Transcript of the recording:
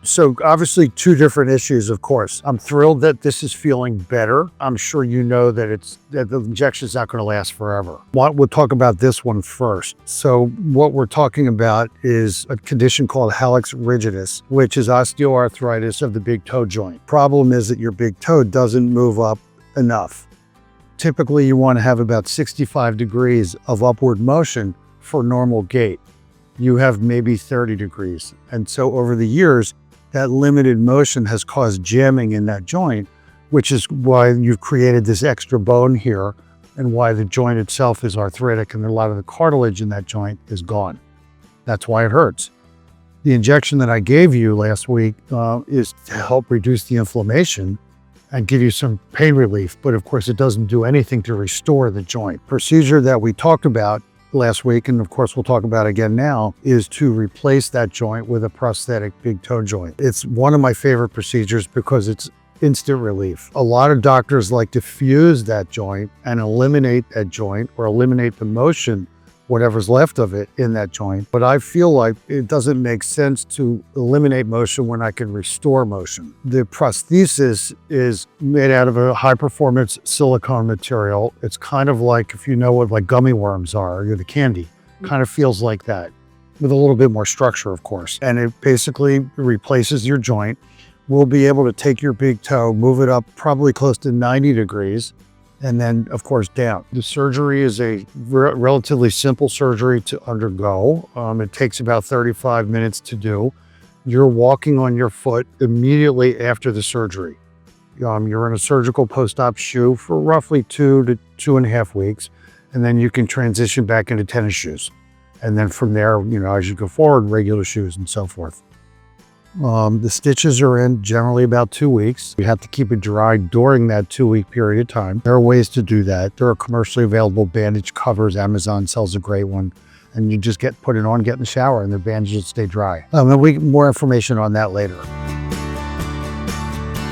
So obviously two different issues, of course. I'm thrilled that this is feeling better. I'm sure you know that that the injection is not going to last forever. We'll talk about this one first. So what we're talking about is a condition called Hallux Rigidus, which is osteoarthritis of the big toe joint. Problem is that your big toe doesn't move up enough. Typically, you want to have about 65 degrees of upward motion for normal gait. You have maybe 30 degrees. And so over the years, that limited motion has caused jamming in that joint, which is why you've created this extra bone here and why the joint itself is arthritic and a lot of the cartilage in that joint is gone. That's why it hurts. The injection that I gave you last week is to help reduce the inflammation and give you some pain relief. But of course, it doesn't do anything to restore the joint. Procedure that we talked about last week, and of course we'll talk about again now, is to replace that joint with a prosthetic big toe joint. It's one of my favorite procedures because it's instant relief. A lot of doctors like to fuse that joint and eliminate that joint or eliminate the motion, whatever's left of it in that joint. But I feel like it doesn't make sense to eliminate motion when I can restore motion. The prosthesis is made out of a high performance silicone material. It's kind of like, if you know what like gummy worms are, the candy, kind of feels like that with a little bit more structure, of course. And it basically replaces your joint. We'll be able to take your big toe, move it up probably close to 90 degrees, and then of course down. The surgery is a relatively simple surgery to undergo. It takes about 35 minutes to do. You're walking on your foot immediately after the surgery. You're in a surgical post-op shoe for roughly 2 to 2.5 weeks, and then you can transition back into tennis shoes. And then from there, as you go forward, regular shoes and so forth. The stitches are in generally about 2 weeks. You have to keep it dry during that 2-week period of time. There are ways to do that. There are commercially available bandage covers. Amazon sells a great one. And you just put it on, get in the shower, and the bandage will stay dry. More information on that later.